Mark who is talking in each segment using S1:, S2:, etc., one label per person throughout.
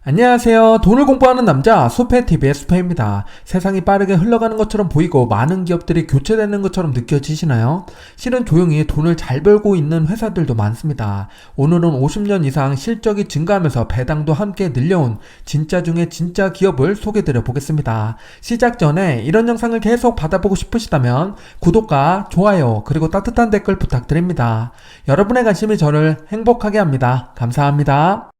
S1: 안녕하세요. 돈을 공부하는 남자 수페TV의 수페입니다. 세상이 빠르게 흘러가는 것처럼 보이고 많은 기업들이 교체되는 것처럼 느껴지시나요? 실은 조용히 돈을 잘 벌고 있는 회사들도 많습니다. 오늘은 50년 이상 실적이 증가하면서 배당도 함께 늘려온 진짜 중에 진짜 기업을 소개드려 보겠습니다. 시작 전에 이런 영상을 계속 받아보고 싶으시다면 구독과 좋아요 그리고 따뜻한 댓글 부탁드립니다. 여러분의 관심이 저를 행복하게 합니다. 감사합니다.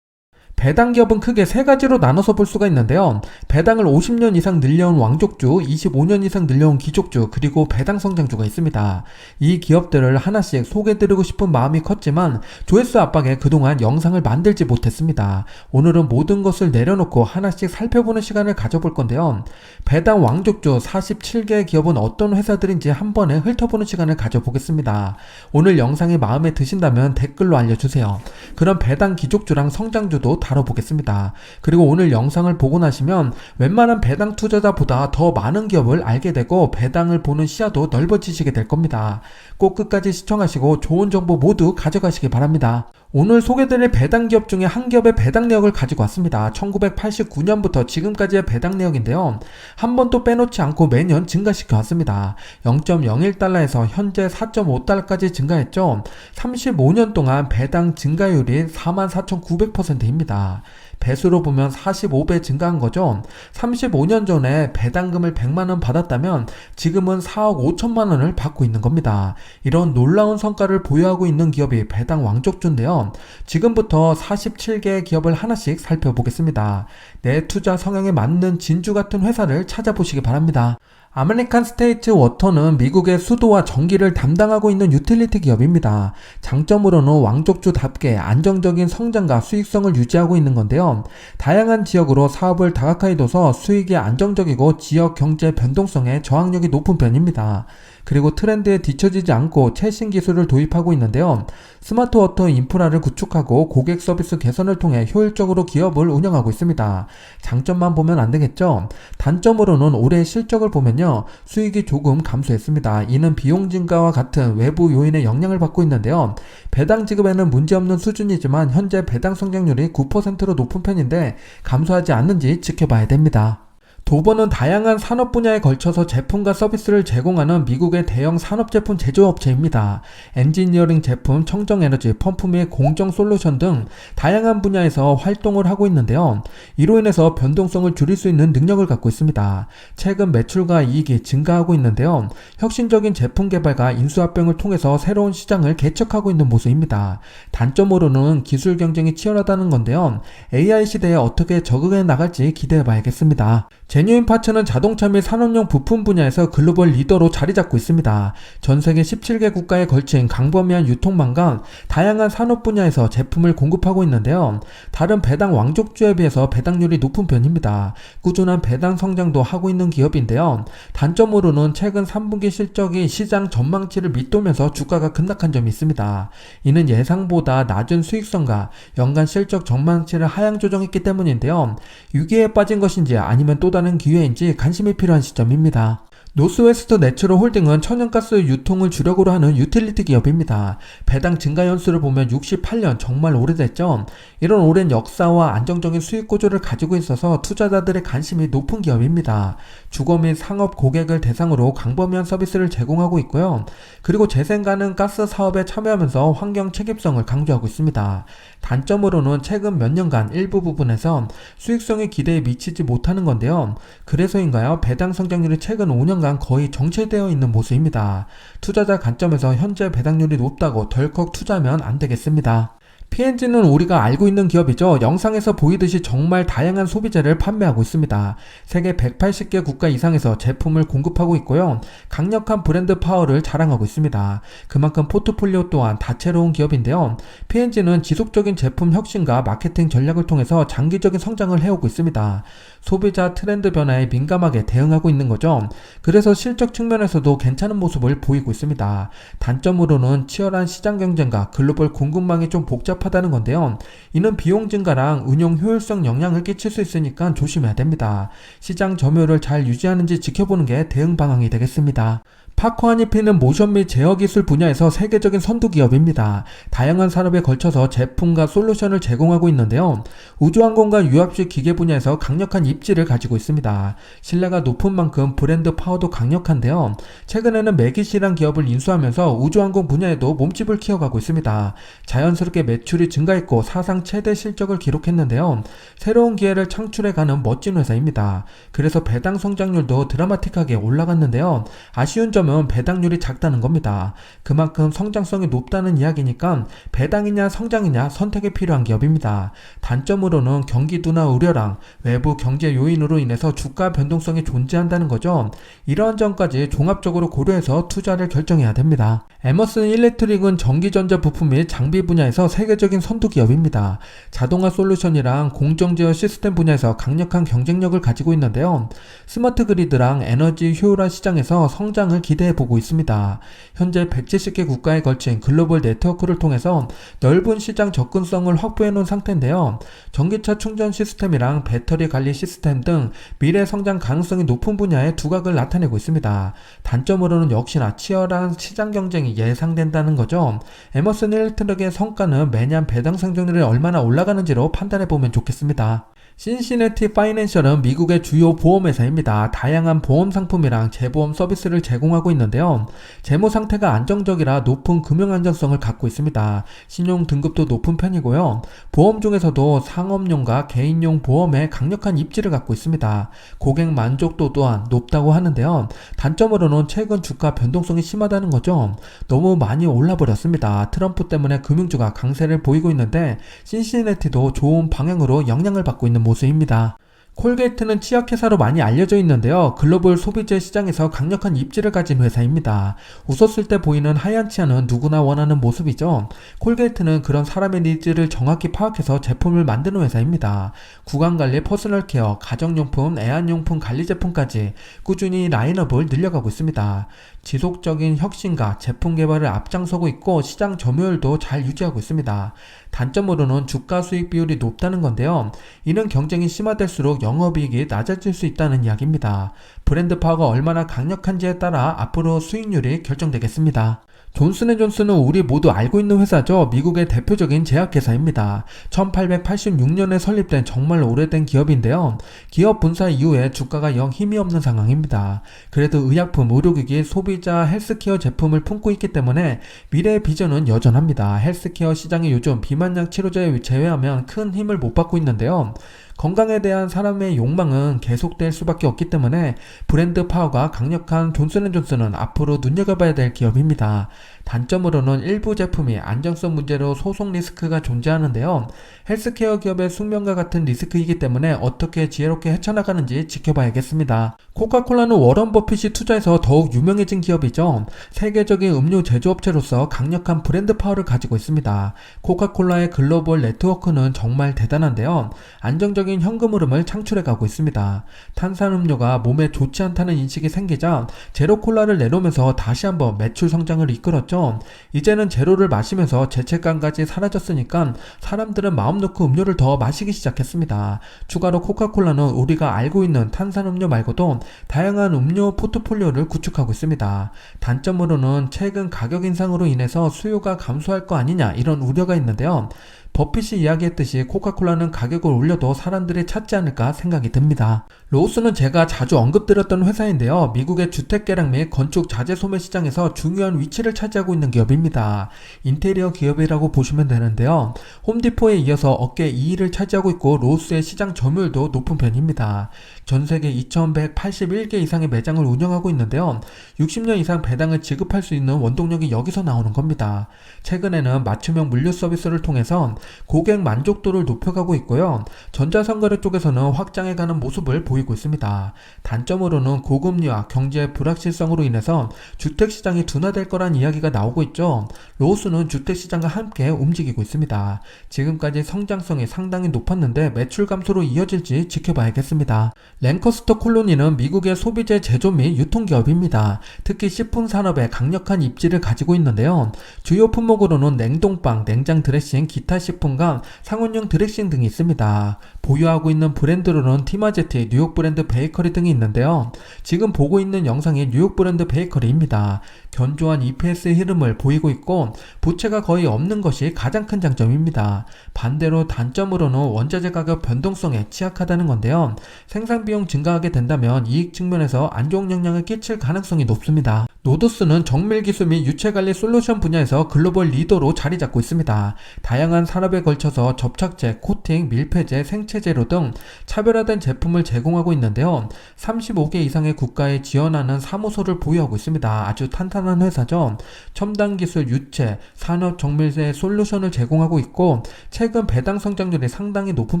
S1: 배당 기업은 크게 세 가지로 나눠서 볼 수가 있는데요. 배당을 50년 이상 늘려온 왕족주, 25년 이상 늘려온 기족주, 그리고 배당 성장주가 있습니다. 이 기업들을 하나씩 소개드리고 싶은 마음이 컸지만 조회수 압박에 그동안 영상을 만들지 못했습니다. 오늘은 모든 것을 내려놓고 하나씩 살펴보는 시간을 가져볼 건데요. 배당 왕족주 47개의 기업은 어떤 회사들인지 한 번에 훑어보는 시간을 가져보겠습니다. 오늘 영상이 마음에 드신다면 댓글로 알려주세요. 그럼 배당 기족주랑 성장주도 다뤄보겠습니다. 그리고 오늘 영상을 보고 나시면 웬만한 배당 투자자보다 더 많은 기업을 알게 되고 배당을 보는 시야도 넓어지시게 될 겁니다. 꼭 끝까지 시청하시고 좋은 정보 모두 가져가시기 바랍니다. 오늘 소개드릴 배당 기업 중에 한 기업의 배당 내역을 가지고 왔습니다. 1989년부터 지금까지의 배당 내역인데요. 한 번도 빼놓지 않고 매년 증가시켜 왔습니다. 0.01달러에서 현재 4.5달러까지 증가했죠. 35년 동안 배당 증가율이 44,900%입니다. 배수로 보면 45배 증가한 거죠. 35년 전에 배당금을 100만원 받았다면 지금은 4억 5천만원을 받고 있는 겁니다. 이런 놀라운 성과를 보유하고 있는 기업이 배당 왕족주인데요. 지금부터 47개의 기업을 하나씩 살펴보겠습니다. 내 투자 성향에 맞는 진주 같은 회사를 찾아보시기 바랍니다. 아메리칸 스테이트 워터는 미국의 수도와 전기를 담당하고 있는 유틸리티 기업입니다. 장점으로는 왕족주답게 안정적인 성장과 수익성을 유지하고 있는 건데요. 다양한 지역으로 사업을 다각화해 둬서 수익이 안정적이고 지역 경제 변동성에 저항력이 높은 편입니다. 그리고 트렌드에 뒤처지지 않고 최신 기술을 도입하고 있는데요. 스마트 워터 인프라를 구축하고 고객 서비스 개선을 통해 효율적으로 기업을 운영하고 있습니다. 장점만 보면 안 되겠죠? 단점으로는 올해 실적을 보면요. 수익이 조금 감소했습니다. 이는 비용 증가와 같은 외부 요인의 영향을 받고 있는데요. 배당 지급에는 문제없는 수준이지만 현재 배당 성장률이 9%로 높은 편인데 감소하지 않는지 지켜봐야 됩니다. 도버는 다양한 산업 분야에 걸쳐서 제품과 서비스를 제공하는 미국의 대형 산업제품 제조업체입니다. 엔지니어링 제품, 청정에너지, 펌프 및 공정 솔루션 등 다양한 분야에서 활동을 하고 있는데요. 이로 인해서 변동성을 줄일 수 있는 능력을 갖고 있습니다. 최근 매출과 이익이 증가하고 있는데요. 혁신적인 제품 개발과 인수합병을 통해서 새로운 시장을 개척하고 있는 모습입니다. 단점으로는 기술 경쟁이 치열하다는 건데요. AI 시대에 어떻게 적응해 나갈지 기대해 봐야겠습니다. 제뉴인 파츠는 자동차 및 산업용 부품 분야에서 글로벌 리더로 자리 잡고 있습니다. 전 세계 17개 국가에 걸친 광범위한 유통망과 다양한 산업 분야에서 제품을 공급하고 있는데요. 다른 배당 왕족주에 비해서 배당률이 높은 편입니다. 꾸준한 배당 성장도 하고 있는 기업인데요. 단점으로는 최근 3분기 실적이 시장 전망치를 밑돌면서 주가가 급락한 점이 있습니다. 이는 예상보다 낮은 수익성과 연간 실적 전망치를 하향 조정했기 때문인데요. 위기에 빠진 것인지 아니면 또 다른 기회인지 관심이 필요한 시점입니다. 노스웨스트 내추럴 홀딩은 천연가스 유통을 주력으로 하는 유틸리티 기업입니다. 배당 증가 연수를 보면 68년, 정말 오래됐죠. 이런 오랜 역사와 안정적인 수익 구조를 가지고 있어서 투자자들의 관심이 높은 기업입니다. 주거 및 상업 고객을 대상으로 광범위한 서비스를 제공하고 있고요. 그리고 재생 가능 가스 사업에 참여하면서 환경 책임성을 강조하고 있습니다. 단점으로는 최근 몇 년간 일부 부분에서 수익성의 기대에 미치지 못하는 건데요. 그래서인가요? 배당 성장률이 최근 5년간 거의 정체되어 있는 모습입니다. 투자자 관점에서 현재 배당률이 높다고 덜컥 투자하면 안 되겠습니다. P&G는 우리가 알고 있는 기업이죠. 영상에서 보이듯이 정말 다양한 소비재를 판매하고 있습니다. 세계 180개 국가 이상에서 제품을 공급하고 있고요. 강력한 브랜드 파워를 자랑하고 있습니다. 그만큼 포트폴리오 또한 다채로운 기업인데요. P&G는 지속적인 제품 혁신과 마케팅 전략을 통해서 장기적인 성장을 해오고 있습니다. 소비자 트렌드 변화에 민감하게 대응하고 있는 거죠. 그래서 실적 측면에서도 괜찮은 모습을 보이고 있습니다. 단점으로는 치열한 시장 경쟁과 글로벌 공급망이 좀 복잡하다는 건데요. 이는 비용 증가랑 운용 효율성 영향을 끼칠 수 있으니까 조심해야 됩니다. 시장 점유율을 잘 유지하는지 지켜보는 게 대응 방향이 되겠습니다. 파커 하니피는 모션 및 제어 기술 분야에서 세계적인 선두 기업입니다. 다양한 산업에 걸쳐서 제품과 솔루션을 제공하고 있는데요. 우주항공과 유압식 기계 분야에서 강력한 입지를 가지고 있습니다. 신뢰가 높은 만큼 브랜드 파워도 강력한데요. 최근에는 매기시란 기업을 인수하면서 우주항공 분야에도 몸집을 키워가고 있습니다. 자연스럽게 매출이 증가했고 사상 최대 실적을 기록했는데요. 새로운 기회를 창출해가는 멋진 회사입니다. 그래서 배당 성장률도 드라마틱하게 올라갔는데요. 아쉬운 점은 배당률이 작다는 겁니다. 그만큼 성장성이 높다는 이야기니까 배당이냐 성장이냐 선택이 필요한 기업입니다. 단점으로는 경기 둔화 우려랑 외부 경제 요인으로 인해서 주가 변동성이 존재한다는 거죠. 이러한 점까지 종합적으로 고려해서 투자를 결정해야 됩니다. 에머슨 일렉트릭은 전기전자 부품 및 장비 분야에서 세계적인 선두 기업입니다. 자동화 솔루션이랑 공정제어 시스템 분야에서 강력한 경쟁력을 가지고 있는데요. 스마트 그리드랑 에너지 효율화 시장에서 성장을 기대해보고 있습니다. 현재 170개 국가에 걸친 글로벌 네트워크를 통해서 넓은 시장 접근성을 확보해놓은 상태인데요. 전기차 충전 시스템이랑 배터리 관리 시스템 등 미래 성장 가능성이 높은 분야의 두각을 나타내고 있습니다. 단점으로는 역시나 치열한 시장 경쟁이 예상된다는 거죠. 에머슨 일렉트릭의 성과는 매년 배당 성장률이 얼마나 올라가는지로 판단해보면 좋겠습니다. 신시내티 파이낸셜은 미국의 주요 보험회사입니다. 다양한 보험 상품이랑 재보험 서비스를 제공하고 있는데요. 재무 상태가 안정적이라 높은 금융 안정성을 갖고 있습니다. 신용 등급도 높은 편이고요. 보험 중에서도 상업용과 개인용 보험에 강력한 입지를 갖고 있습니다. 고객 만족도 또한 높다고 하는데요. 단점으로는 최근 주가 변동성이 심하다는 거죠. 너무 많이 올라버렸습니다. 트럼프 때문에 금융주가 강세를 보이고 있는데 신시내티도 좋은 방향으로 영향을 받고 있는 모습입니다. 콜게이트는 치약회사로 많이 알려져 있는데요. 글로벌 소비재 시장에서 강력한 입지를 가진 회사입니다. 웃었을 때 보이는 하얀 치아는 누구나 원하는 모습이죠. 콜게이트는 그런 사람의 니즈를 정확히 파악해서 제품을 만드는 회사입니다. 구강관리, 퍼스널케어, 가정용품, 애완용품 관리 제품까지 꾸준히 라인업을 늘려가고 있습니다. 지속적인 혁신과 제품 개발을 앞장서고 있고 시장 점유율도 잘 유지하고 있습니다. 단점으로는 주가 수익 비율이 높다는 건데요. 이는 경쟁이 심화될수록 영업이익이 낮아질 수 있다는 이야기입니다. 브랜드 파워가 얼마나 강력한지에 따라 앞으로 수익률이 결정되겠습니다. 존슨앤존슨은 우리 모두 알고 있는 회사죠. 미국의 대표적인 제약회사입니다. 1886년에 설립된 정말 오래된 기업인데요. 기업 분사 이후에 주가가 영 힘이 없는 상황입니다. 그래도 의약품, 의료기기, 소비자, 헬스케어 제품을 품고 있기 때문에 미래의 비전은 여전합니다. 헬스케어 시장이 요즘 비만약 치료제에 제외하면 큰 힘을 못 받고 있는데요. 건강에 대한 사람의 욕망은 계속될 수밖에 없기 때문에 브랜드 파워가 강력한 존슨앤존슨은 앞으로 눈여겨봐야 될 기업입니다. 단점으로는 일부 제품이 안정성 문제로 소송 리스크가 존재하는데요. 헬스케어 기업의 숙명과 같은 리스크이기 때문에 어떻게 지혜롭게 헤쳐나가는지 지켜봐야겠습니다. 코카콜라는 워런 버핏이 투자해서 더욱 유명해진 기업이죠. 세계적인 음료 제조업체로서 강력한 브랜드 파워를 가지고 있습니다. 코카콜라의 글로벌 네트워크는 정말 대단한데요. 안정적인 현금 흐름을 창출해가고 있습니다. 탄산음료가 몸에 좋지 않다는 인식이 생기자 제로콜라를 내놓으면서 다시 한번 매출 성장을 이끌었죠. 이제는 제로를 마시면서 죄책감까지 사라졌으니까 사람들은 마음 놓고 음료를 더 마시기 시작했습니다. 추가로 코카콜라는 우리가 알고 있는 탄산음료 말고도 다양한 음료 포트폴리오를 구축하고 있습니다. 단점으로는 최근 가격 인상으로 인해서 수요가 감소할 거 아니냐 이런 우려가 있는데요. 버핏이 이야기했듯이 코카콜라는 가격을 올려도 사람들이 찾지 않을까 생각이 듭니다. 로우스는 제가 자주 언급드렸던 회사인데요. 미국의 주택개량 및 건축 자재 소매 시장에서 중요한 위치를 차지하고 있는 기업입니다. 인테리어 기업이라고 보시면 되는데요. 홈디포에 이어서 업계 2위를 차지하고 있고 로우스의 시장 점유율도 높은 편입니다. 전세계 2181개 이상의 매장을 운영하고 있는데요. 60년 이상 배당을 지급할 수 있는 원동력이 여기서 나오는 겁니다. 최근에는 맞춤형 물류 서비스를 통해서 고객 만족도를 높여가고 있고요. 전자상거래 쪽에서는 확장해가는 모습을 보이고 있습니다. 단점으로는 고금리와 경제 불확실성으로 인해서 주택시장이 둔화될 거란 이야기가 나오고 있죠. 로우스는 주택시장과 함께 움직이고 있습니다. 지금까지 성장성이 상당히 높았는데 매출 감소로 이어질지 지켜봐야겠습니다. 랭커스터 콜로니는 미국의 소비재 제조 및 유통기업입니다. 특히 식품 산업에 강력한 입지를 가지고 있는데요. 주요 품목으로는 냉동빵, 냉장 드레싱, 기타 식품과 상온용 드레싱 등이 있습니다. 보유하고 있는 브랜드로는 티마제티, 뉴욕 브랜드 베이커리 등이 있는데요. 지금 보고 있는 영상이 뉴욕 브랜드 베이커리입니다. 견조한 EPS 흐름을 보이고 있고 부채가 거의 없는 것이 가장 큰 장점입니다. 반대로 단점으로는 원자재 가격 변동성에 취약하다는 건데요. 생산 비용 증가하게 된다면 이익 측면에서 안 좋은 영향을 끼칠 가능성이 높습니다. 노도스는 정밀 기술 및 유체 관리 솔루션 분야에서 글로벌 리더로 자리 잡고 있습니다. 다양한 산업에 걸쳐서 접착제, 코팅, 밀폐제, 생체제로 등 차별화된 제품을 제공하고 있는데요. 35개 이상의 국가에 지원하는 사무소를 보유하고 있습니다. 아주 탄탄한 회사죠. 첨단 기술, 유체, 산업 정밀제 솔루션을 제공하고 있고 최근 배당 성장률이 상당히 높은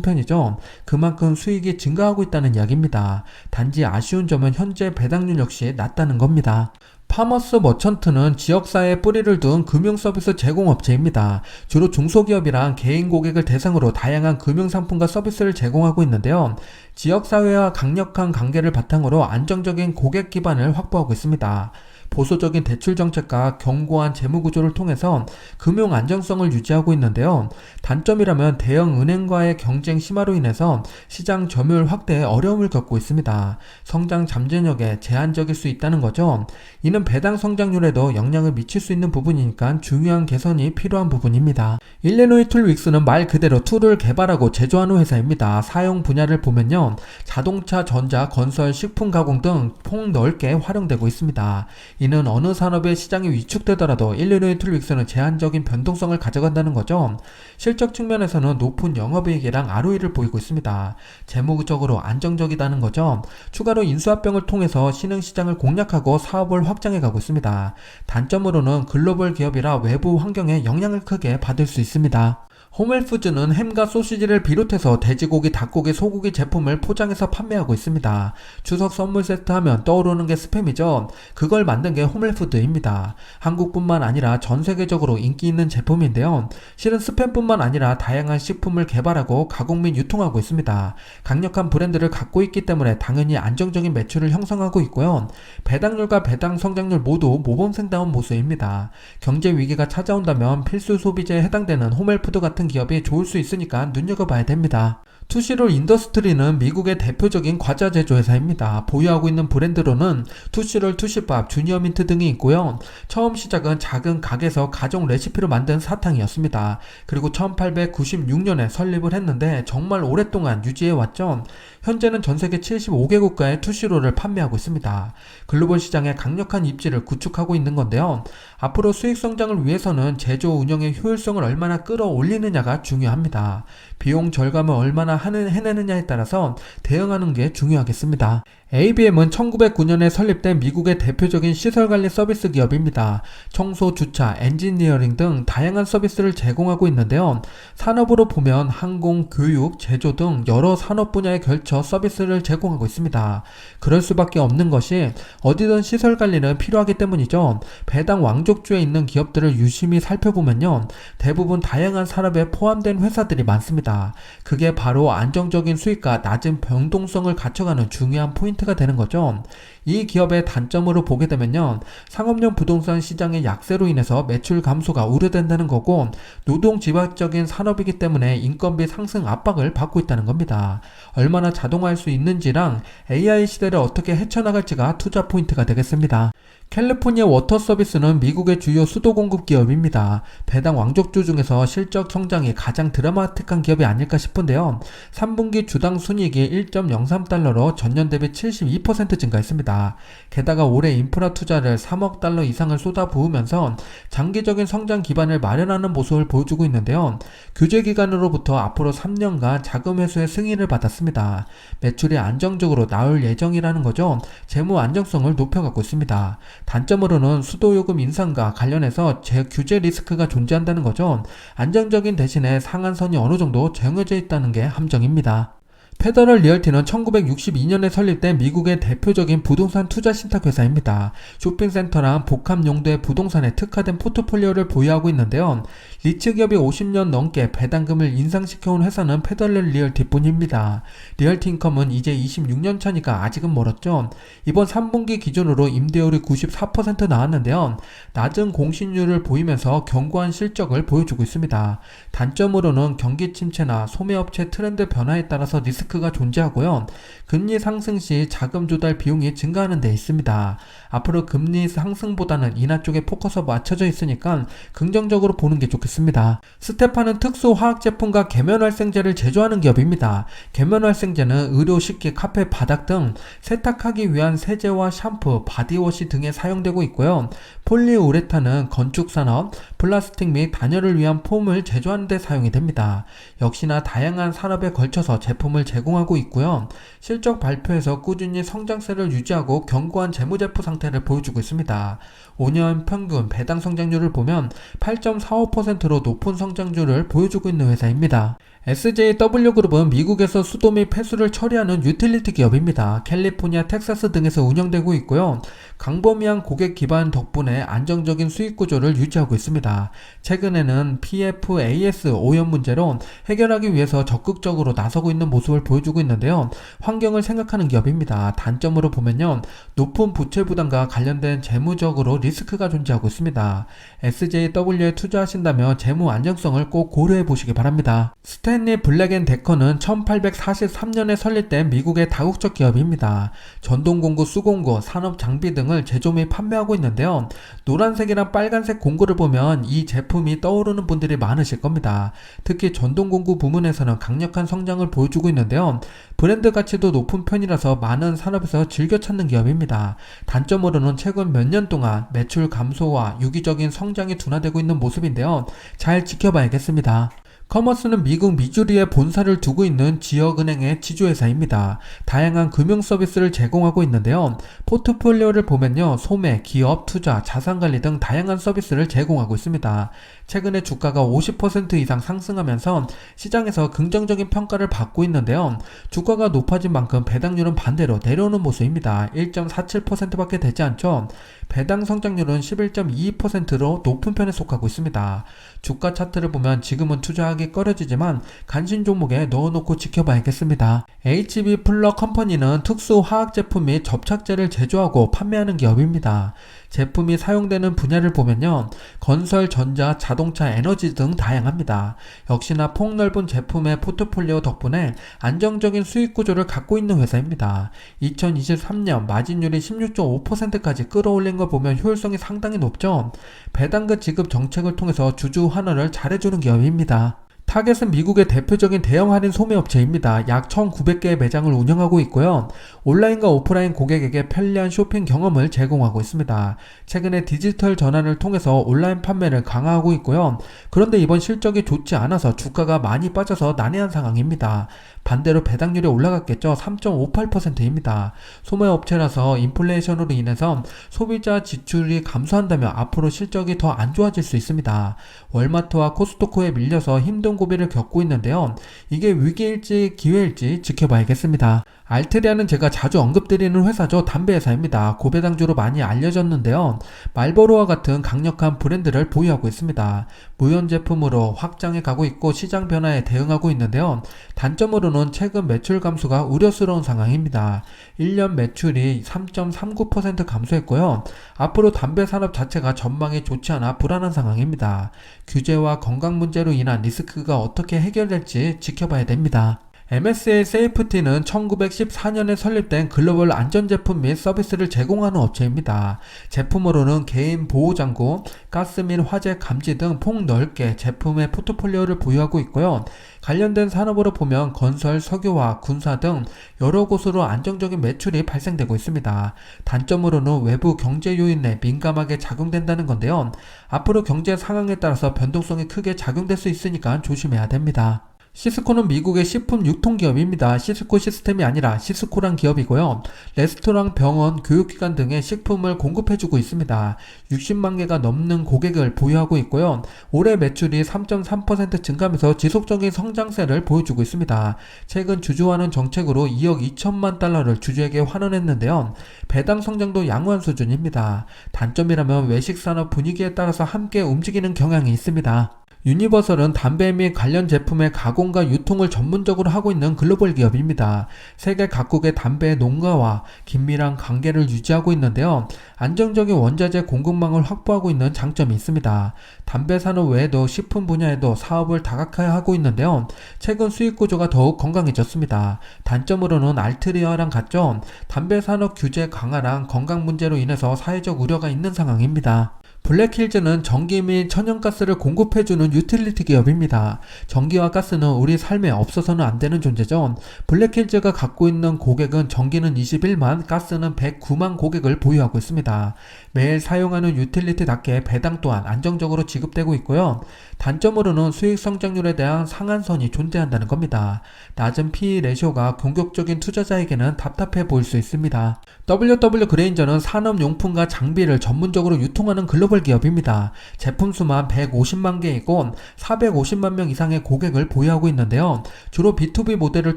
S1: 편이죠. 그만큼 수익이 증가하고 있다는 이야기입니다. 단지 아쉬운 점은 현재 배당률 역시 낮다는 겁니다. 파머스 머천트는 지역사회에 뿌리를 둔 금융서비스 제공업체입니다. 주로 중소기업이랑 개인 고객을 대상으로 다양한 금융상품과 서비스를 제공하고 있는데요. 지역사회와 강력한 관계를 바탕으로 안정적인 고객 기반을 확보하고 있습니다. 보수적인 대출 정책과 견고한 재무구조를 통해서 금융 안정성을 유지하고 있는데요. 단점이라면 대형 은행과의 경쟁 심화로 인해서 시장 점유율 확대에 어려움을 겪고 있습니다. 성장 잠재력에 제한적일 수 있다는 거죠. 이는 배당 성장률에도 영향을 미칠 수 있는 부분이니까 중요한 개선이 필요한 부분입니다. 일리노이 툴윅스는 말 그대로 툴을 개발하고 제조하는 회사입니다. 사용 분야를 보면요. 자동차, 전자, 건설, 식품 가공 등 폭넓게 활용되고 있습니다. 이는 어느 산업의 시장이 위축되더라도 일리노이 툴윅스는 제한적인 변동성을 가져간다는 거죠. 실적 측면에서는 높은 영업이익이랑 ROE를 보이고 있습니다. 재무적으로 안정적이다는 거죠. 추가로 인수합병을 통해서 신흥시장을 공략하고 사업을 확장해 가고 있습니다. 단점으로는 글로벌 기업이라 외부 환경에 영향을 크게 받을 수 있습니다. 홈웰푸즈는 햄과 소시지를 비롯해서 돼지고기, 닭고기, 소고기 제품을 포장해서 판매하고 있습니다. 추석 선물 세트 하면 떠오르는 게 스팸이죠. 그걸 만든 게 홈웰푸드입니다. 한국뿐만 아니라 전 세계적으로 인기 있는 제품인데요. 실은 스팸뿐만 아니라 다양한 식품을 개발하고 가공 및 유통하고 있습니다. 강력한 브랜드를 갖고 있기 때문에 당연히 안정적인 매출을 형성하고 있고요. 배당률과 배당 성장률 모두 모범생다운 모습입니다. 경제 위기가 찾아온다면 필수 소비재에 해당되는 홈웰푸드 같은 기업이 좋을 수 있으니까 눈여겨봐야 됩니다. 투시롤 인더스트리는 미국의 대표적인 과자 제조회사입니다. 보유하고 있는 브랜드로는 투시롤, 투시밥, 주니어민트 등이 있고요. 처음 시작은 작은 가게에서 가정 레시피로 만든 사탕이었습니다. 그리고 1896년에 설립을 했는데 정말 오랫동안 유지해왔죠. 현재는 전세계 75개 국가에 투시롤을 판매하고 있습니다. 글로벌 시장에 강력한 입지를 구축하고 있는 건데요. 앞으로 수익 성장을 위해서는 제조 운영의 효율성을 얼마나 끌어올리느냐가 중요합니다. 비용 절감을 얼마나 해내느냐에 따라서 대응하는 게 중요하겠습니다. ABM은 1909년에 설립된 미국의 대표적인 시설관리 서비스 기업입니다. 청소, 주차, 엔지니어링 등 다양한 서비스를 제공하고 있는데요. 산업으로 보면 항공, 교육, 제조 등 여러 산업 분야에 걸쳐 서비스를 제공하고 있습니다. 그럴 수밖에 없는 것이 어디든 시설관리는 필요하기 때문이죠. 배당 왕족주에 있는 기업들을 유심히 살펴보면요. 대부분 다양한 산업에 포함된 회사들이 많습니다. 그게 바로 안정적인 수익과 낮은 변동성을 갖춰가는 중요한 포인트가 되는 거죠. 이 기업의 단점으로 보게 되면요. 상업용 부동산 시장의 약세로 인해서 매출 감소가 우려된다는 거고 노동 집약적인 산업이기 때문에 인건비 상승 압박을 받고 있다는 겁니다. 얼마나 자동화할 수 있는지랑 AI 시대를 어떻게 헤쳐나갈지가 투자 포인트가 되겠습니다. 캘리포니아 워터 서비스는 미국의 주요 수도 공급 기업입니다. 배당 왕족주 중에서 실적 성장이 가장 드라마틱한 기업이 아닐까 싶은데요. 3분기 주당 순이익이 1.03달러로 전년 대비 72% 증가했습니다. 게다가 올해 인프라 투자를 3억 달러 이상을 쏟아부으면서 장기적인 성장 기반을 마련하는 모습을 보여주고 있는데요. 규제 기관으로부터 앞으로 3년간 자금 회수의 승인을 받았습니다. 매출이 안정적으로 나올 예정이라는 거죠. 재무 안정성을 높여가고 있습니다. 단점으로는 수도요금 인상과 관련해서 규제 리스크가 존재한다는 거죠. 안정적인 대신에 상한선이 어느 정도 정해져 있다는 게 함정입니다. 페더럴 리얼티는 1962년에 설립된 미국의 대표적인 부동산 투자 신탁 회사입니다. 쇼핑센터랑 복합 용도의 부동산에 특화된 포트폴리오를 보유하고 있는데요. 리츠 기업이 50년 넘게 배당금을 인상시켜온 회사는 페더럴 리얼티뿐입니다. 리얼티 인컴은 이제 26년 차니까 아직은 멀었죠. 이번 3분기 기준으로 임대율이 94% 나왔는데요. 낮은 공시률을 보이면서 견고한 실적을 보여주고 있습니다. 단점으로는 경기 침체나 소매업체 트렌드 변화에 따라서 리스크가 존재하고요. 금리 상승 시 자금 조달 비용이 증가하는 데 있습니다. 앞으로 금리 상승보다는 인하 쪽에 포커스가 맞춰져 있으니까 긍정적으로 보는 게 좋겠습니다. 스테파는 특수 화학 제품과 계면활성제를 제조하는 기업입니다. 계면활성제는 의료, 식기, 카페, 바닥 등 세탁하기 위한 세제와 샴푸, 바디워시 등에 사용되고 있고요. 폴리우레탄은 건축산업, 플라스틱 및 단열을 위한 폼을 제조하는 데 사용이 됩니다. 역시나 다양한 산업에 걸쳐서 제품을 제공하고 있고요. 실적 발표에서 꾸준히 성장세를 유지하고 견고한 재무제표 상태를 보여주고 있습니다. 5년 평균 배당 성장률을 보면 8.45%로 높은 성장률을 보여주고 있는 회사입니다. SJW그룹은 미국에서 수도 및 폐수를 처리하는 유틸리티 기업입니다. 캘리포니아, 텍사스 등에서 운영되고 있고요. 광범위한 고객 기반 덕분에 안정적인 수익 구조를 유지하고 있습니다. 최근에는 PFAS 오염 문제로 해결하기 위해서 적극적으로 나서고 있는 모습을 보여주고 있는데요. 환경을 생각하는 기업입니다. 단점으로 보면요. 높은 부채 부담과 관련된 재무적으로 리스크가 존재하고 있습니다. SJW에 투자하신다면 재무 안정성을 꼭 고려해 보시기 바랍니다. 스탠리 블랙앤데커는 1843년에 설립된 미국의 다국적 기업입니다. 전동공구, 수공구, 산업장비 등을 제조 및 판매하고 있는데요. 노란색이랑 빨간색 공구를 보면 이 제품이 떠오르는 분들이 많으실 겁니다. 특히 전동공구 부문에서는 강력한 성장을 보여주고 있는데요. 브랜드 가치도 높은 편이라서 많은 산업에서 즐겨 찾는 기업입니다. 단점으로는 최근 몇 년 동안 매출 감소와 유기적인 성장이 둔화되고 있는 모습인데요. 잘 지켜봐야겠습니다. 커머스는 미국 미주리에 본사를 두고 있는 지역은행의 지주회사입니다. 다양한 금융 서비스를 제공하고 있는데요. 포트폴리오를 보면요. 소매, 기업, 투자, 자산관리 등 다양한 서비스를 제공하고 있습니다. 최근에 주가가 50% 이상 상승하면서 시장에서 긍정적인 평가를 받고 있는데요. 주가가 높아진 만큼 배당률은 반대로 내려오는 모습입니다. 1.47%밖에 되지 않죠. 배당 성장률은 11.22%로 높은 편에 속하고 있습니다. 주가 차트를 보면 지금은 투자하기 꺼려지지만 관심 종목에 넣어놓고 지켜봐야겠습니다. HB 플러 컴퍼니는 특수 화학 제품 및 접착제를 제조하고 판매하는 기업입니다. 제품이 사용되는 분야를 보면요. 건설, 전자, 자동차, 에너지 등 다양합니다. 역시나 폭넓은 제품의 포트폴리오 덕분에 안정적인 수익 구조를 갖고 있는 회사입니다. 2023년 마진율이 16.5%까지 끌어올린 걸 보면 효율성이 상당히 높죠. 배당금 지급 정책을 통해서 주주 환원을 잘해주는 기업입니다. 타겟은 미국의 대표적인 대형 할인 소매업체입니다. 약 1,900개의 매장을 운영하고 있고요. 온라인과 오프라인 고객에게 편리한 쇼핑 경험을 제공하고 있습니다. 최근에 디지털 전환을 통해서 온라인 판매를 강화하고 있고요. 그런데 이번 실적이 좋지 않아서 주가가 많이 빠져서 난해한 상황입니다. 반대로 배당률이 올라갔겠죠. 3.58%입니다. 소매업체라서 인플레이션으로 인해서 소비자 지출이 감소한다면 앞으로 실적이 더 안 좋아질 수 있습니다. 월마트와 코스트코에 밀려서 힘든 고비를 겪고 있는데요. 이게 위기일지 기회일지 지켜봐야겠습니다. 알트리아는 제가 자주 언급드리는 회사죠. 담배 회사입니다. 고배당주로 많이 알려졌는데요. 말보로와 같은 강력한 브랜드를 보유하고 있습니다. 무연 제품으로 확장해 가고 있고 시장 변화에 대응하고 있는데요. 단점으로는 최근 매출 감소가 우려스러운 상황입니다. 1년 매출이 3.39% 감소했고요. 앞으로 담배 산업 자체가 전망이 좋지 않아 불안한 상황입니다. 규제와 건강 문제로 인한 리스크가 어떻게 해결될지 지켜봐야 됩니다. MSA 세이프티는 1914년에 설립된 글로벌 안전제품 및 서비스를 제공하는 업체입니다. 제품으로는 개인 보호장구, 가스 및 화재 감지 등 폭넓게 제품의 포트폴리오를 보유하고 있고요. 관련된 산업으로 보면 건설, 석유화, 군사 등 여러 곳으로 안정적인 매출이 발생되고 있습니다. 단점으로는 외부 경제 요인에 민감하게 작용된다는 건데요. 앞으로 경제 상황에 따라서 변동성이 크게 작용될 수 있으니까 조심해야 됩니다. 시스코는 미국의 식품 유통기업입니다. 시스코 시스템이 아니라 시스코란 기업이고요. 레스토랑, 병원, 교육기관 등의 식품을 공급해주고 있습니다. 60만 개가 넘는 고객을 보유하고 있고요. 올해 매출이 3.3% 증가하면서 지속적인 성장세를 보여주고 있습니다. 최근 주주환원 정책으로 2억 2천만 달러를 주주에게 환원했는데요. 배당 성장도 양호한 수준입니다. 단점이라면 외식 산업 분위기에 따라서 함께 움직이는 경향이 있습니다. 유니버설은 담배 및 관련 제품의 가공과 유통을 전문적으로 하고 있는 글로벌 기업입니다. 세계 각국의 담배 농가와 긴밀한 관계를 유지하고 있는데요. 안정적인 원자재 공급망을 확보하고 있는 장점이 있습니다. 담배 산업 외에도 식품 분야에도 사업을 다각화하고 있는데요. 최근 수익 구조가 더욱 건강해졌습니다. 단점으로는 알트리아랑 같죠. 담배 산업 규제 강화랑 건강 문제로 인해서 사회적 우려가 있는 상황입니다. 블랙힐즈는 전기 및 천연가스를 공급해주는 유틸리티 기업입니다. 전기와 가스는 우리 삶에 없어서는 안 되는 존재죠. 블랙힐즈가 갖고 있는 고객은 전기는 21만, 가스는 109만 고객을 보유하고 있습니다. 매일 사용하는 유틸리티답게 배당 또한 안정적으로 지급되고 있고요. 단점으로는 수익 성장률에 대한 상한선이 존재한다는 겁니다. 낮은 PE 레시오가 공격적인 투자자에게는 답답해 보일 수 있습니다. WW 그레인저는 산업용품과 장비를 전문적으로 유통하는 글로벌 기업입니다. 제품 수만 150만 개이고 450만 명 이상의 고객을 보유하고 있는데요. 주로 B2B 모델을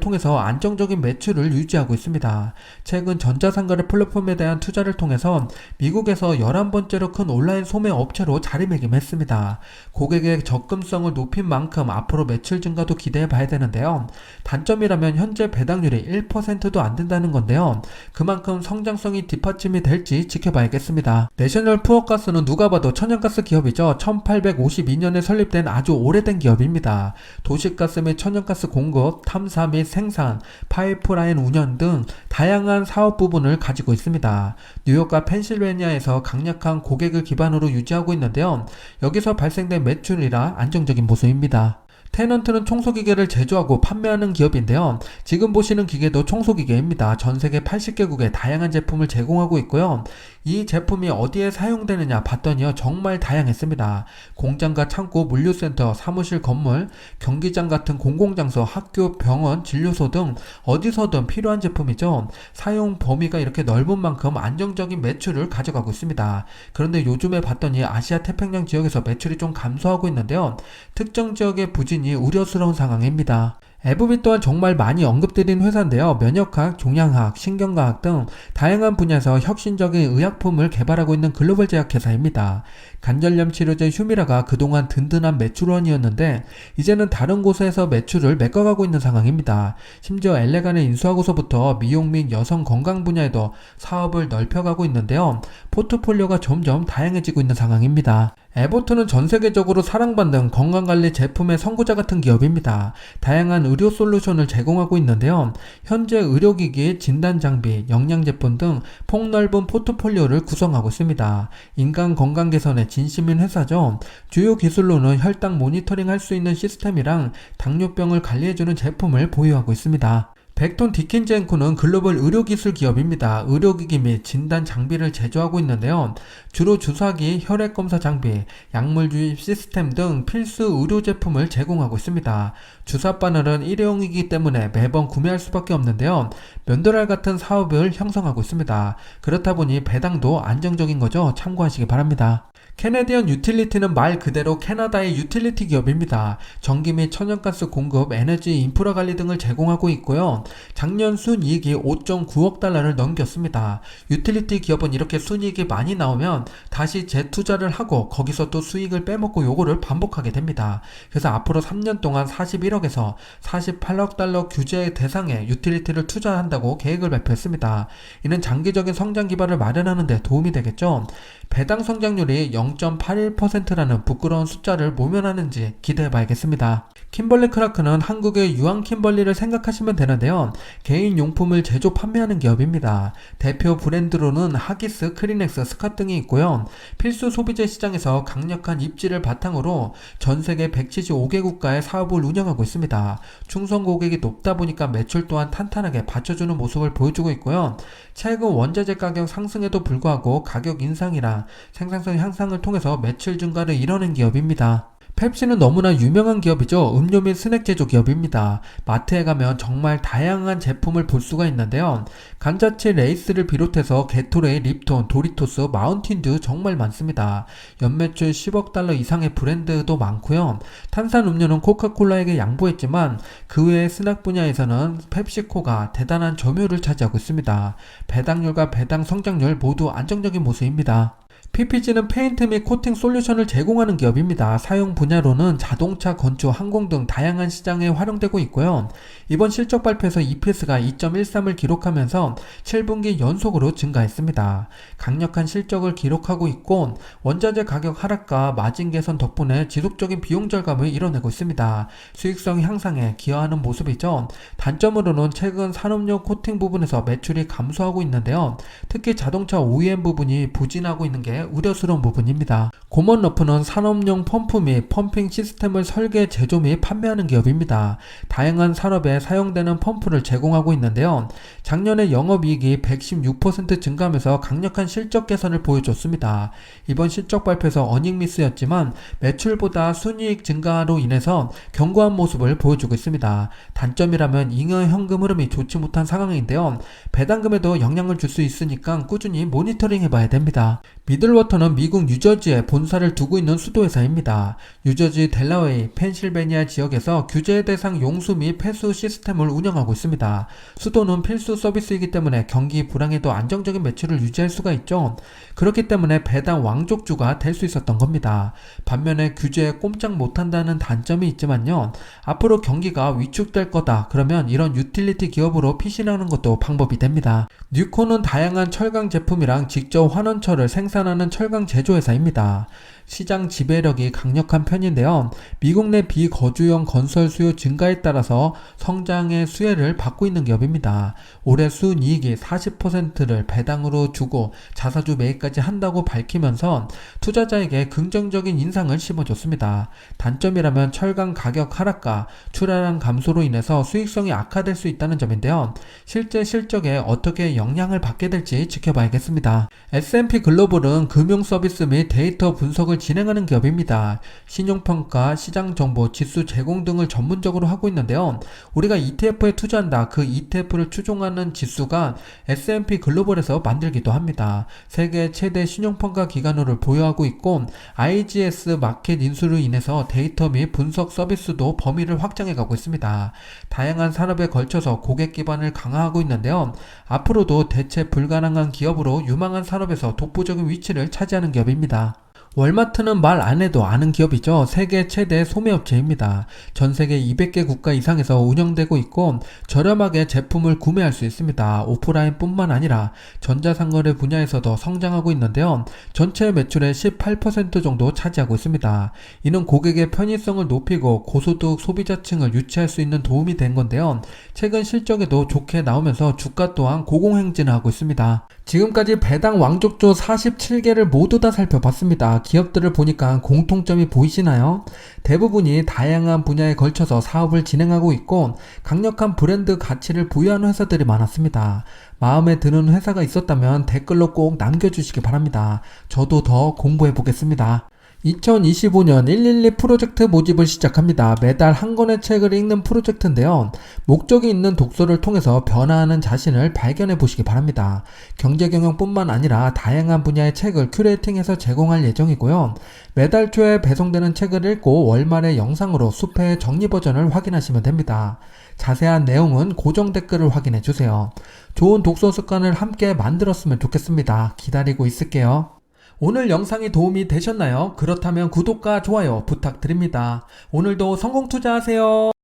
S1: 통해서 안정적인 매출을 유지하고 있습니다. 최근 전자상거래 플랫폼에 대한 투자를 통해서 미국에서 11번째로 큰 온라인 소매 업체로 자리매김했습니다. 고객의 접근성을 높인 만큼 앞으로 매출 증가도 기대해 봐야 되는데요. 단점이라면 현재 배당률이 1%도 안 된다는 건데요. 그만큼 성장성이 뒷받침이 될지 지켜봐야겠습니다. 내셔널 푸어가스는 누가 봐도 천연가스 기업이죠. 1852년에 설립된 아주 오래된 기업입니다. 도시가스 및 천연가스 공급, 탐사 및 생산, 파이프라인 운영 등 다양한 사업 부분을 가지고 있습니다. 뉴욕과 펜실베니아에서 강력한 고객을 기반으로 유지하고 있는데요. 여기서 발생된 매출이라 안정적인 모습입니다. 테넌트는 청소기계를 제조하고 판매하는 기업인데요. 지금 보시는 기계도 청소기계입니다. 전세계 80개국에 다양한 제품을 제공하고 있고요. 이 제품이 어디에 사용되느냐 봤더니요, 정말 다양했습니다. 공장과 창고, 물류센터, 사무실 건물, 경기장 같은 공공장소, 학교, 병원, 진료소 등 어디서든 필요한 제품이죠. 사용 범위가 이렇게 넓은 만큼 안정적인 매출을 가져가고 있습니다. 그런데 요즘에 봤더니 아시아 태평양 지역에서 매출이 좀 감소하고 있는데요. 특정 지역의 부진이 우려스러운 상황입니다. 에브비 또한 정말 많이 언급드린 회사인데요. 면역학, 종양학, 신경과학 등 다양한 분야에서 혁신적인 의약품을 개발하고 있는 글로벌 제약회사입니다. 관절염 치료제 휴미라가 그동안 든든한 매출원이었는데 이제는 다른 곳에서 매출을 메꿔가고 있는 상황입니다. 심지어 엘레간을 인수하고서부터 미용 및 여성 건강 분야에도 사업을 넓혀가고 있는데요. 포트폴리오가 점점 다양해지고 있는 상황입니다. 에버튼은 전세계적으로 사랑받는 건강관리 제품의 선구자 같은 기업입니다. 다양한 의료 솔루션을 제공하고 있는데요. 현재 의료기기, 진단장비, 영양제품 등 폭넓은 포트폴리오를 구성하고 있습니다. 인간 건강 개선에 진심인 회사죠. 주요 기술로는 혈당 모니터링 할 수 있는 시스템이랑 당뇨병을 관리해주는 제품을 보유하고 있습니다. 벡톤 디킨즈앤코는 글로벌 의료기술 기업입니다. 의료기기 및 진단 장비를 제조하고 있는데요. 주로 주사기, 혈액검사 장비, 약물 주입 시스템 등 필수 의료 제품을 제공하고 있습니다. 주사 바늘은 일회용이기 때문에 매번 구매할 수밖에 없는데요. 면도날 같은 사업을 형성하고 있습니다. 그렇다 보니 배당도 안정적인 거죠. 참고하시기 바랍니다. 캐네디언 유틸리티는 말 그대로 캐나다의 유틸리티 기업입니다. 전기 및 천연가스 공급, 에너지 인프라 관리 등을 제공하고 있고요. 작년 순이익이 5.9억 달러를 넘겼습니다. 유틸리티 기업은 이렇게 순이익이 많이 나오면 다시 재투자를 하고 거기서 또 수익을 빼먹고 요거를 반복하게 됩니다. 그래서 앞으로 3년 동안 41억에서 48억 달러 규제 대상의 유틸리티를 투자한다고 계획을 발표했습니다. 이는 장기적인 성장 기반을 마련하는 데 도움이 되겠죠. 배당 성장률이 0.81%라는 부끄러운 숫자를 모면하는지 기대해봐야겠습니다. 킴벌리 크라크는 한국의 유황 킴벌리를 생각하시면 되는데요. 개인 용품을 제조 판매하는 기업입니다. 대표 브랜드로는 하기스, 크리넥스, 스캇 등이 있고요. 필수 소비재 시장에서 강력한 입지를 바탕으로 전세계 175개 국가의 사업을 운영하고 있습니다. 충성 고객이 높다 보니까 매출 또한 탄탄하게 받쳐주는 모습을 보여주고 있고요. 최근 원자재 가격 상승에도 불구하고 가격 인상이나 생산성 향상을 통해서 매출 증가를 이뤄낸 기업입니다. 펩시는 너무나 유명한 기업이죠. 음료 및 스낵 제조 기업입니다. 마트에 가면 정말 다양한 제품을 볼 수가 있는데요. 감자칩 레이스를 비롯해서 게토레이, 립톤, 도리토스, 마운틴듀 정말 많습니다. 연매출 10억 달러 이상의 브랜드도 많고요. 탄산 음료는 코카콜라에게 양보했지만 그 외의 스낵 분야에서는 펩시코가 대단한 점유율을 차지하고 있습니다. 배당률과 배당 성장률 모두 안정적인 모습입니다. PPG는 페인트 및 코팅 솔루션을 제공하는 기업입니다. 사용 분야로는 자동차, 건축, 항공 등 다양한 시장에 활용되고 있고요. 이번 실적 발표에서 EPS가 2.13을 기록하면서 7분기 연속으로 증가했습니다. 강력한 실적을 기록하고 있고 원자재 가격 하락과 마진 개선 덕분에 지속적인 비용 절감을 이뤄내고 있습니다. 수익성 향상에 기여하는 모습이죠. 단점으로는 최근 산업용 코팅 부분에서 매출이 감소하고 있는데요. 특히 자동차 OEM 부분이 부진하고 있는 게 우려스러운 부분입니다. 고먼러프는 산업용 펌프 및 펌핑 시스템을 설계, 제조 및 판매하는 기업입니다. 다양한 산업에 사용되는 펌프를 제공하고 있는데요. 작년에 영업이익이 116% 증가하면서 강력한 실적 개선을 보여줬습니다. 이번 실적 발표에서 어닝미스였지만 매출보다 순이익 증가로 인해서 견고한 모습을 보여주고 있습니다. 단점이라면 잉여 현금 흐름이 좋지 못한 상황인데요. 배당금에도 영향을 줄 수 있으니까 꾸준히 모니터링 해봐야 됩니다. 미들워터는 미국 뉴저지에 본사를 두고 있는 수도회사입니다. 뉴저지 델라웨이, 펜실베니아 지역에서 규제 대상 용수 및 폐수 시스템을 운영하고 있습니다. 수도는 필수 서비스이기 때문에 경기 불황에도 안정적인 매출을 유지할 수가 있죠. 그렇기 때문에 배당 왕족주가 될 수 있었던 겁니다. 반면에 규제에 꼼짝 못한다는 단점이 있지만요. 앞으로 경기가 위축될 거다. 그러면 이런 유틸리티 기업으로 피신하는 것도 방법이 됩니다. 뉴코는 다양한 철강 제품이랑 직접 환원철을 생산하는 철강 제조회사입니다. 시장 지배력이 강력한 편인데요. 미국 내 비거주용 건설 수요 증가에 따라서 성장의 수혜를 받고 있는 기업입니다. 올해 순이익이 40%를 배당으로 주고 자사주 매입까지 한다고 밝히면서 투자자에게 긍정적인 인상을 심어줬습니다. 단점이라면 철강 가격 하락과 출하량 감소로 인해서 수익성이 악화될 수 있다는 점인데요. 실제 실적에 어떻게 영향을 받게 될지 지켜봐야겠습니다. S&P 글로벌은 금융 서비스 및 데이터 분석을 진행하는 기업입니다. 신용평가, 시장정보, 지수 제공 등을 전문적으로 하고 있는데요. 우리가 ETF에 투자한다. 그 ETF를 추종하는 지수가 S&P 글로벌에서 만들기도 합니다. 세계 최대 신용평가 기관으로 보유하고 있고 IGS 마켓 인수로 인해서 데이터 및 분석 서비스도 범위를 확장해 가고 있습니다. 다양한 산업에 걸쳐서 고객 기반을 강화하고 있는데요. 앞으로도 대체 불가능한 기업으로 유망한 산업에서 독보적인 위치를 차지하는 기업입니다. 월마트는 말 안 해도 아는 기업이죠. 세계 최대 소매업체입니다. 전 세계 200개 국가 이상에서 운영되고 있고 저렴하게 제품을 구매할 수 있습니다. 오프라인 뿐만 아니라 전자상거래 분야에서도 성장하고 있는데요. 전체 매출의 18% 정도 차지하고 있습니다. 이는 고객의 편의성을 높이고 고소득 소비자층을 유치할 수 있는 도움이 된 건데요. 최근 실적에도 좋게 나오면서 주가 또한 고공행진을 하고 있습니다. 지금까지 배당 왕족주 47개를 모두 다 살펴봤습니다. 기업들을 보니까 공통점이 보이시나요? 대부분이 다양한 분야에 걸쳐서 사업을 진행하고 있고 강력한 브랜드 가치를 부여하는 회사들이 많았습니다. 마음에 드는 회사가 있었다면 댓글로 꼭 남겨주시기 바랍니다. 저도 더 공부해 보겠습니다. 2025년 112 프로젝트 모집을 시작합니다. 매달 한 권의 책을 읽는 프로젝트인데요. 목적이 있는 독서를 통해서 변화하는 자신을 발견해 보시기 바랍니다. 경제경영뿐만 아니라 다양한 분야의 책을 큐레이팅해서 제공할 예정이고요. 매달 초에 배송되는 책을 읽고 월말의 영상으로 수패의 정리 버전을 확인하시면 됩니다. 자세한 내용은 고정 댓글을 확인해 주세요. 좋은 독서 습관을 함께 만들었으면 좋겠습니다. 기다리고 있을게요. 오늘 영상이 도움이 되셨나요? 그렇다면 구독과 좋아요 부탁드립니다. 오늘도 성공 투자하세요.